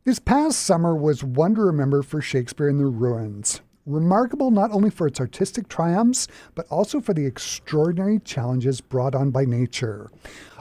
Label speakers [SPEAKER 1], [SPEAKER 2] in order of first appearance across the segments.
[SPEAKER 1] This past summer was one to remember for Shakespeare in the Ruins. Remarkable not only for its artistic triumphs, but also for the extraordinary challenges brought on by nature.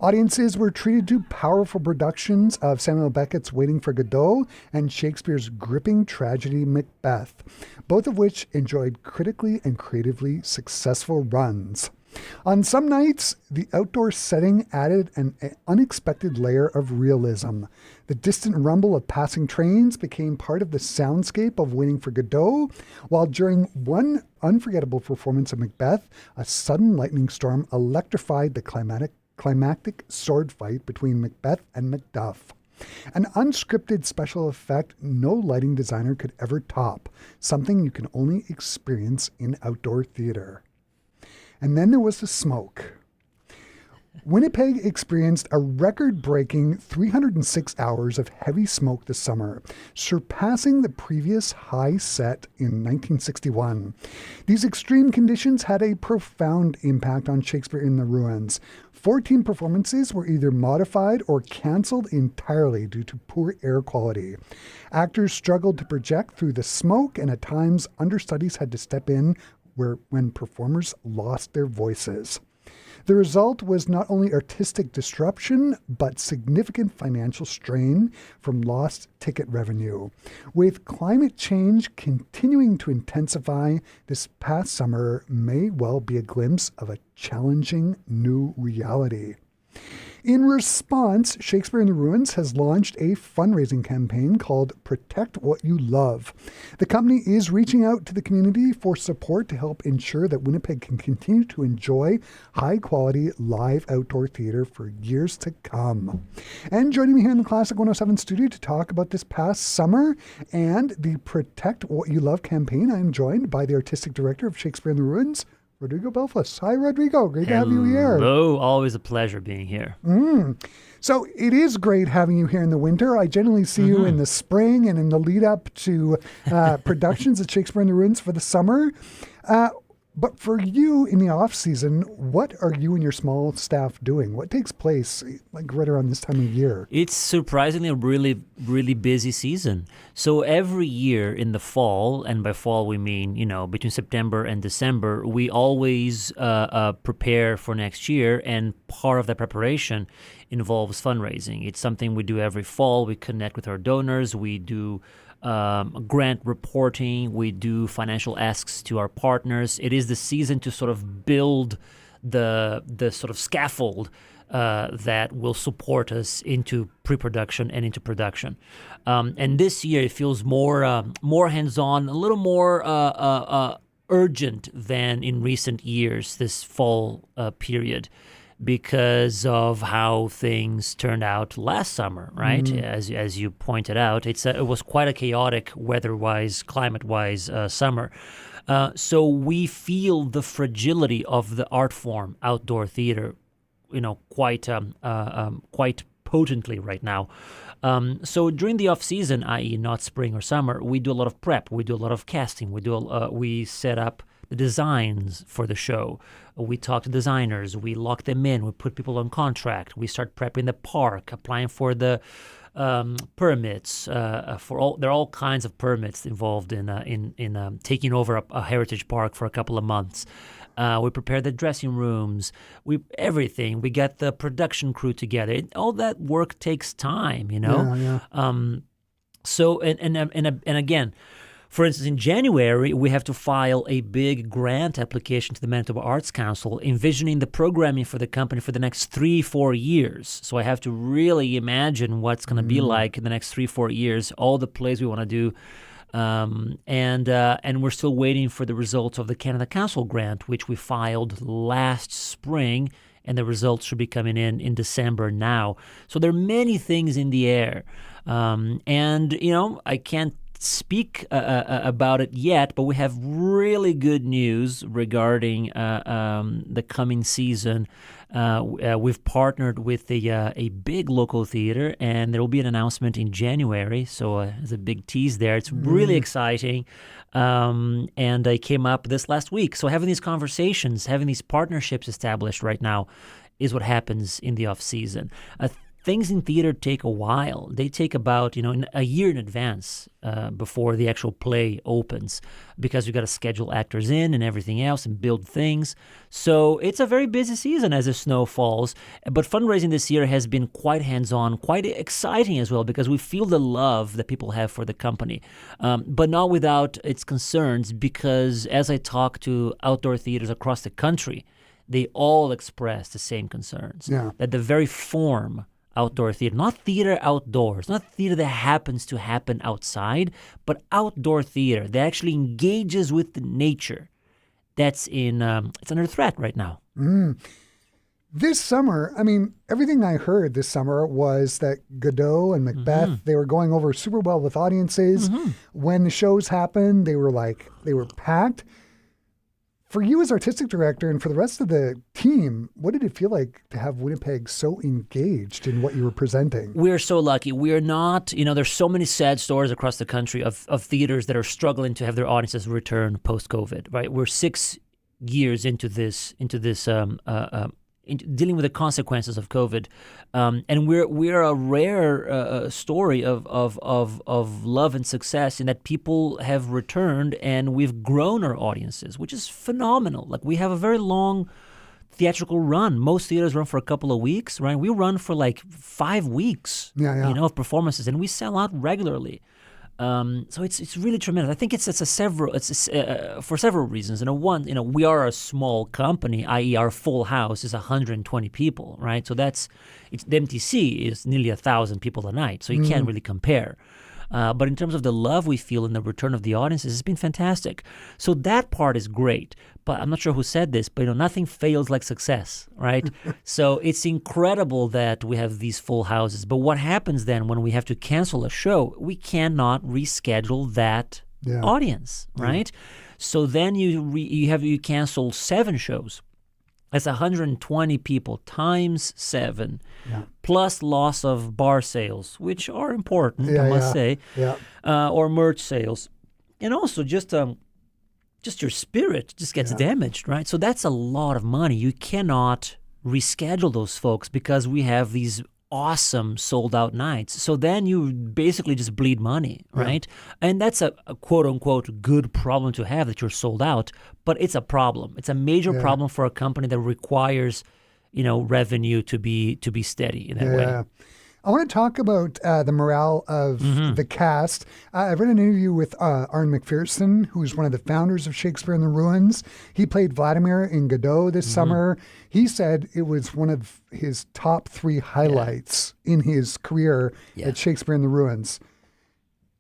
[SPEAKER 1] Audiences were treated to powerful productions of Samuel Beckett's Waiting for Godot and Shakespeare's gripping tragedy Macbeth, both of which enjoyed critically and creatively successful runs. On some nights, the outdoor setting added an unexpected layer of realism. The distant rumble of passing trains became part of the soundscape of Waiting for Godot, while during one unforgettable performance of Macbeth, a sudden lightning storm electrified the climactic sword fight between Macbeth and Macduff. An unscripted special effect no lighting designer could ever top, something you can only experience in outdoor theater. And then there was the smoke. Winnipeg experienced a record-breaking 306 hours of heavy smoke this summer, surpassing the previous high set in 1961. These extreme conditions had a profound impact on Shakespeare in the Ruins. 14 performances were either modified or canceled entirely due to poor air quality. Actors struggled to project through the smoke, and at times understudies had to step in when performers lost their voices. The result was not only artistic disruption, but significant financial strain from lost ticket revenue. With climate change continuing to intensify, this past summer may well be a glimpse of a challenging new reality. In response, Shakespeare in the Ruins has launched a fundraising campaign called Protect What You Love. The company is reaching out to the community for support to help ensure that Winnipeg can continue to enjoy high-quality live outdoor theater for years to come. And joining me here in the Classic 107 studio to talk about this past summer and the Protect What You Love campaign, I'm joined by the Artistic Director of Shakespeare in the Ruins, Rodrigo Belfus. Hi, Rodrigo. Great to have you here.
[SPEAKER 2] Hello. Always a pleasure being here.
[SPEAKER 1] So it is great having you here in the winter. I generally see you in the spring and in the lead up to productions at Shakespeare in the Ruins for the summer. But for you in the off season, what are you and your small staff doing? What takes place like right around this time of year?
[SPEAKER 2] It's surprisingly a really, really busy season. So every year in the fall, and by fall we mean, between September and December, we always prepare for next year, and part of that preparation involves fundraising. It's something we do every fall. We connect with our donors. We do grant reporting, we do financial asks to our partners. It is the season to sort of build the sort of scaffold that will support us into pre-production and into production. And this year it feels more hands-on, a little more urgent than in recent years, this fall period, because of how things turned out last summer, right? As you pointed out, it was quite a chaotic weather-wise, climate-wise summer. So we feel the fragility of the art form, outdoor theater, quite potently right now. So during the off season, i.e., not spring or summer, we do a lot of prep. We do a lot of casting. We set up the designs for the show. We talk to designers. We lock them in. We put people on contract. We start prepping the park, applying for the permits. There are all kinds of permits involved in taking over a heritage park for a couple of months. We prepare the dressing rooms. Everything. We get the production crew together. All that work takes time,
[SPEAKER 1] Yeah.
[SPEAKER 2] So and again, for instance, in January, we have to file a big grant application to the Manitoba Arts Council, envisioning the programming for the company for the next 3-4 years. So I have to really imagine what's going to be like in the next 3-4 years, all the plays we want to do. And we're still waiting for the results of the Canada Council grant, which we filed last spring, and the results should be coming in December now. So there are many things in the air. I can't speak about it yet, but we have really good news regarding the coming season. We've partnered with a big local theater, and there will be an announcement in January. So there's a big tease there. It's really exciting. And I came up this last week. So having these conversations, having these partnerships established right now is what happens in the off season. things in theater take a while. They take about, a year in advance before the actual play opens, because you got to schedule actors in and everything else and build things. So it's a very busy season as the snow falls. But fundraising this year has been quite hands-on, quite exciting as well, because we feel the love that people have for the company, but not without its concerns, because as I talk to outdoor theaters across the country, they all express the same concerns.
[SPEAKER 1] Yeah.
[SPEAKER 2] That the very form outdoor theater, not theater outdoors, not theater that happens to happen outside, but outdoor theater that actually engages with the nature, that's it's under threat right now.
[SPEAKER 1] This summer, everything I heard this summer was that Godot and Macbeth, they were going over super well with audiences. When the shows happened, they were packed. For you as artistic director and for the rest of the team, what did it feel like to have Winnipeg so engaged in what you were presenting?
[SPEAKER 2] We're so lucky. We are not, there's so many sad stories across the country of theaters that are struggling to have their audiences return post-COVID, right? We're 6 years into this dealing with the consequences of COVID, and we're a rare story of love and success in that people have returned and we've grown our audiences, which is phenomenal. Like, we have a very long theatrical run. Most theaters run for a couple of weeks, right? We run for like 5 weeks, of performances, and we sell out regularly. So it's really tremendous. I think it's for several reasons. One, we are a small company, i.e. our full house is 120 people, right? So the MTC is nearly 1,000 people a night, so you can't really compare. But in terms of the love we feel and the return of the audiences, it's been fantastic. So that part is great. But I'm not sure who said this, but nothing fails like success, right? So it's incredible that we have these full houses. But what happens then when we have to cancel a show? We cannot reschedule that audience, right? So then you cancel 7 shows. That's 120 people times 7, plus loss of bar sales, which are important, I must say, or merch sales, and also just your spirit just gets damaged, right? So that's a lot of money. You cannot reschedule those folks because we have these awesome sold-out nights. So then you basically just bleed money, right? And that's a quote-unquote good problem to have, that you're sold out, but it's a problem. It's a major problem for a company that requires, revenue to be steady in that way.
[SPEAKER 1] I want to talk about the morale of the cast. I've read an interview with Arne McPherson, who's one of the founders of Shakespeare in the Ruins. He played Vladimir in Godot this summer. He said it was one of his top 3 highlights in his career at Shakespeare in the Ruins.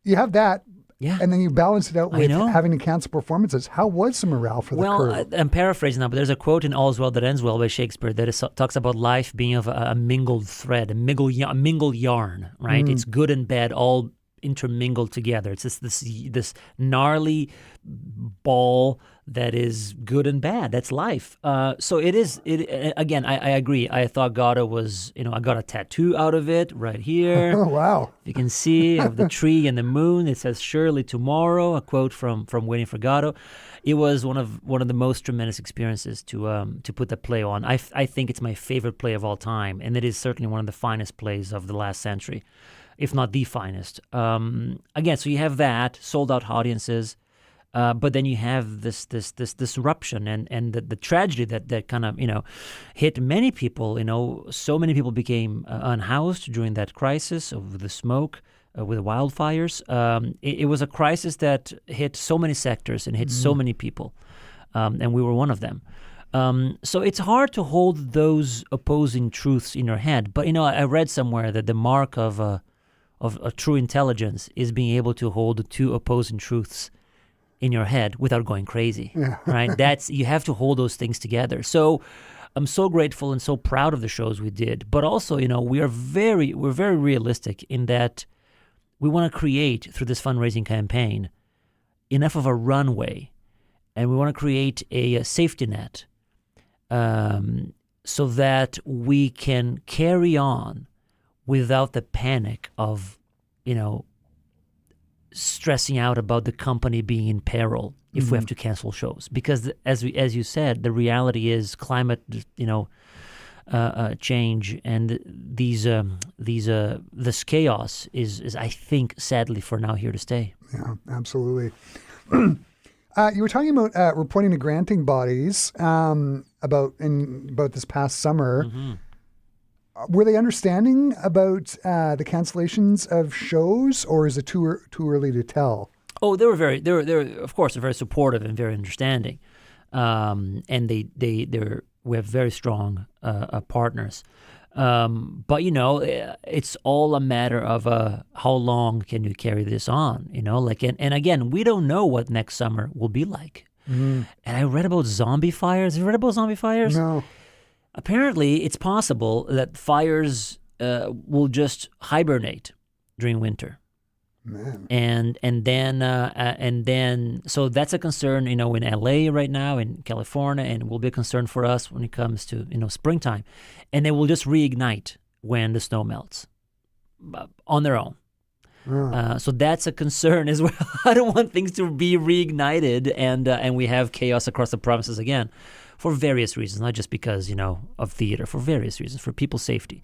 [SPEAKER 1] You have that. Yeah. And then you balance it out with having to cancel performances. How was the morale for the crew?
[SPEAKER 2] Well, I'm paraphrasing now, but there's a quote in All's Well That Ends Well by Shakespeare that talks about life being of a mingled thread, a mingled yarn, right? It's good and bad all intermingled together. It's just this gnarly ball that is good and bad. That's life. So it is. Again, I agree. I thought Godot was, I got a tattoo out of it right here.
[SPEAKER 1] Oh, wow.
[SPEAKER 2] You can see of the tree and the moon. It says "Surely tomorrow," a quote from Waiting for Godot. It was one of the most tremendous experiences to put the play on. I think it's my favorite play of all time, and it is certainly one of the finest plays of the last century, if not the finest. Again, so you have that sold out audiences. But then you have this disruption and the tragedy that kind of hit many people. So many people became unhoused during that crisis of the smoke, with the wildfires. It was a crisis that hit so many sectors and hit so many people, and we were one of them. So it's hard to hold those opposing truths in your head. But I read somewhere that the mark of a true intelligence is being able to hold the 2 opposing truths in your head without going crazy, right? You have to hold those things together. So I'm so grateful and so proud of the shows we did, but also, we're very realistic in that we want to create through this fundraising campaign enough of a runway, and we want to create a safety net, so that we can carry on without the panic of, stressing out about the company being in peril if we have to cancel shows. Because as you said, the reality is climate, change, and this chaos is I think sadly for now here to stay.
[SPEAKER 1] Yeah, absolutely. You were talking about reporting to granting bodies about this past summer.
[SPEAKER 2] Mm-hmm.
[SPEAKER 1] Were they understanding about the cancellations of shows, or is it too early to tell?
[SPEAKER 2] Oh, they were of course very supportive and very understanding, and we have very strong partners. But it's all a matter of how long can you carry this on? And again, we don't know what next summer will be like.
[SPEAKER 1] Mm.
[SPEAKER 2] And I read about zombie fires. Have you read about zombie fires?
[SPEAKER 1] No.
[SPEAKER 2] Apparently, it's possible that fires will just hibernate during winter.
[SPEAKER 1] Man.
[SPEAKER 2] And then so that's a concern, in LA right now, in California, and will be a concern for us when it comes to springtime, and they will just reignite when the snow melts on their own. So that's a concern as well. I don't want things to be reignited and we have chaos across the provinces again, for various reasons, not just because of theater, for various reasons, for people's safety.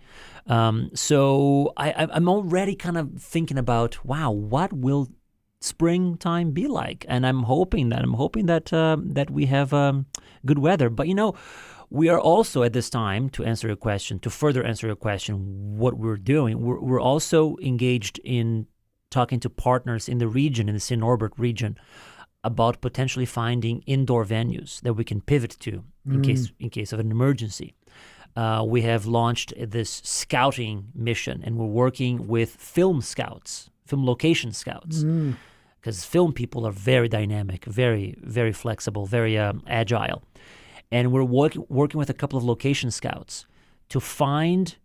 [SPEAKER 2] So I'm already kind of thinking about, wow, what will springtime be like? And I'm hoping that we have good weather. But we are also at this time, to further answer your question, what we're doing, we're also engaged in talking to partners in the region, in the St. Norbert region, about potentially finding indoor venues that we can pivot to in case of an emergency. We have launched this scouting mission, and we're working with film location scouts, because film people are very dynamic, very, very flexible, very agile. And we're working with a couple of location scouts to find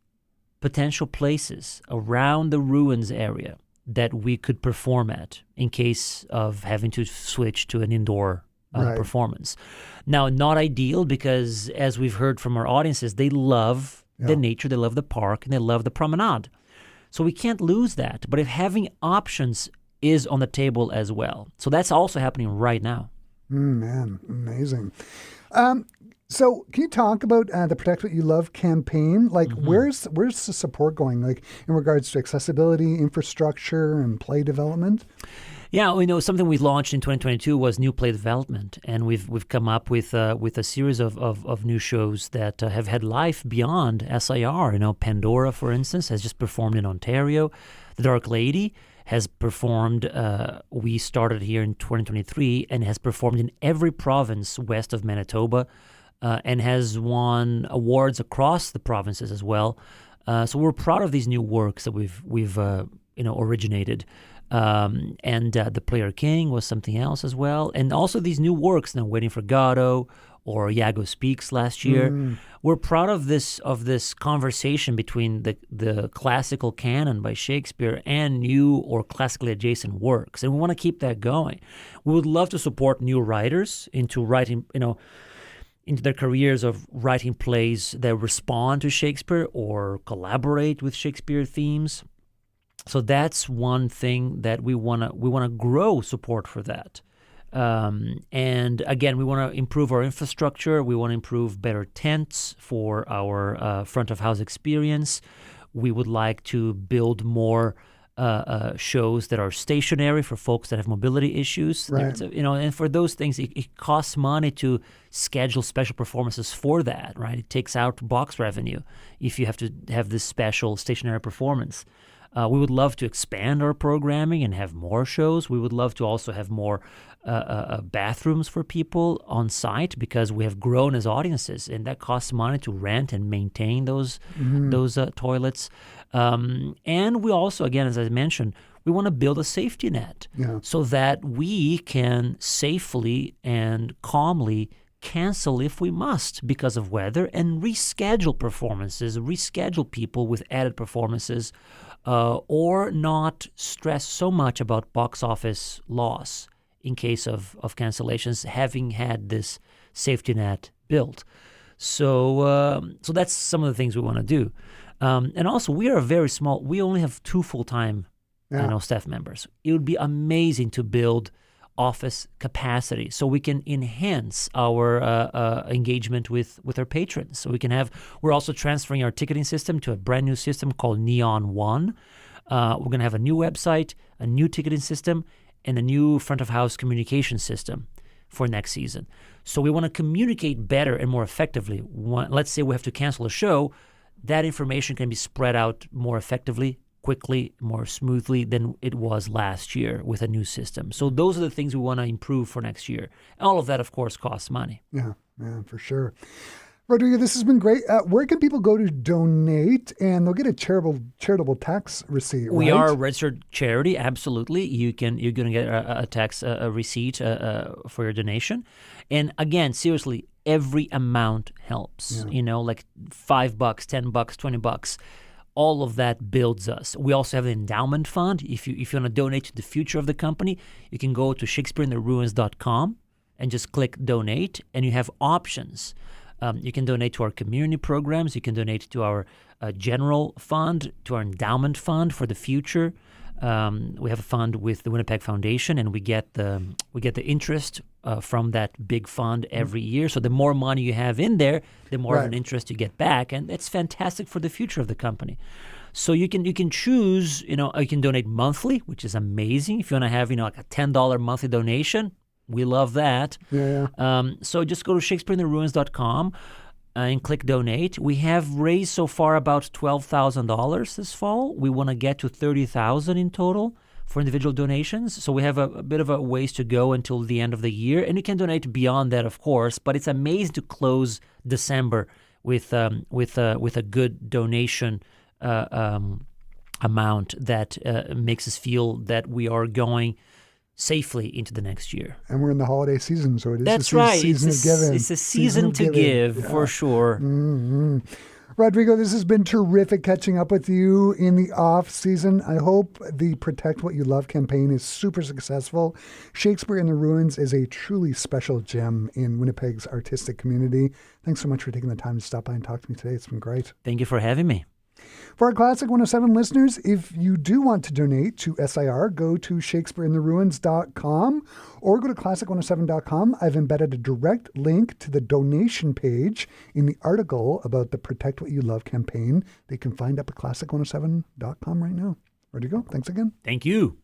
[SPEAKER 2] potential places around the ruins area that we could perform at in case of having to switch to an indoor performance. Now, not ideal, because as we've heard from our audiences, they love the nature, they love the park, and they love the promenade. So we can't lose that. But if having options is on the table as well. So that's also happening right now.
[SPEAKER 1] Man, amazing. So can you talk about the Protect What You Love campaign? Like, where's the support going, like, in regards to accessibility, infrastructure, and play development?
[SPEAKER 2] Yeah, something we launched in 2022 was new play development, and we've come up with a series of new shows that have had life beyond SIR. Pandora, for instance, has just performed in Ontario. The Dark Lady has performed, we started here in 2023, and has performed in every province west of Manitoba, and has won awards across the provinces as well. So we're proud of these new works that we've originated. And The Player King was something else as well. And also these new works now, Waiting for Godot or Iago Speaks last year. We're proud of this conversation between the classical canon by Shakespeare and new or classically adjacent works. And we want to keep that going. We would love to support new writers into writing, into their careers of writing plays that respond to Shakespeare or collaborate with Shakespeare themes. So that's one thing that we wanna grow support for that. And again, we want to improve our infrastructure. We want to improve better tents for our front of house experience. We would like to build more shows that are stationary for folks that have mobility issues.
[SPEAKER 1] Right.
[SPEAKER 2] And for those things, it costs money to schedule special performances for that, right? It takes out box revenue if you have to have this special stationary performance. We would love to expand our programming and have more shows. We would love to also have more bathrooms for people on site, because we have grown as audiences, and that costs money to rent and maintain those toilets. And we also, again, as I mentioned, we want to build a safety net so that we can safely and calmly cancel if we must because of weather, and reschedule performances, reschedule people with added performances, or not stress so much about box office loss in case of cancellations, having had this safety net built. So that's some of the things we want to do. And also, we are very small. We only have 2 full-time staff members. It would be amazing to build office capacity, so we can enhance our engagement with our patrons. So we're also transferring our ticketing system to a brand new system called Neon One. We're going to have a new website, a new ticketing system, and a new front of house communication system for next season. So we want to communicate better and more effectively. Let's say we have to cancel a show, that information can be spread out more effectively, quickly, more smoothly than it was last year with a new system. So those are the things we want to improve for next year. All of that, of course, costs money.
[SPEAKER 1] Yeah, for sure. Rodrigo, this has been great. Where can people go to donate? And they'll get a charitable tax receipt, right?
[SPEAKER 2] We are a registered charity, absolutely. You're going to get a tax receipt for your donation. And again, seriously, every amount helps.
[SPEAKER 1] Yeah.
[SPEAKER 2] Like $5, $10, $20. All of that builds us. We also have an endowment fund. If you want to donate to the future of the company, you can go to shakespeareintheruins.com and just click donate, and you have options. You can donate to our community programs. You can donate to our general fund, to our endowment fund for the future. We have a fund with the Winnipeg Foundation, and we get the interest from that big fund every year. So the more money you have in there, the more of an interest you get back, and it's fantastic for the future of the company. So you can choose. You can donate monthly, which is amazing. If you want to have like a $10 monthly donation, we love that.
[SPEAKER 1] Yeah.
[SPEAKER 2] So just go to shakespeareintheruins.com and click donate. We have raised so far about $12,000 this fall. We want to get to $30,000 in total for individual donations. So we have a bit of a ways to go until the end of the year. And you can donate beyond that, of course. But it's amazing to close December with a good donation amount that makes us feel that we are going safely into the next year.
[SPEAKER 1] And we're in the holiday season, so it is
[SPEAKER 2] That's
[SPEAKER 1] a
[SPEAKER 2] right.
[SPEAKER 1] season of giving.
[SPEAKER 2] It's a season to give, for sure.
[SPEAKER 1] Mm-hmm. Rodrigo, this has been terrific catching up with you in the off season. I hope the Protect What You Love campaign is super successful. Shakespeare in the Ruins is a truly special gem in Winnipeg's artistic community. Thanks so much for taking the time to stop by and talk to me today. It's been great.
[SPEAKER 2] Thank you for having me.
[SPEAKER 1] For our Classic 107 listeners, if you do want to donate to SIR, go to shakespeareintheruins.com or go to classic107.com. I've embedded a direct link to the donation page in the article about the Protect What You Love campaign that you can find up at classic107.com right now. Rodrigo, thanks again.
[SPEAKER 2] Thank you.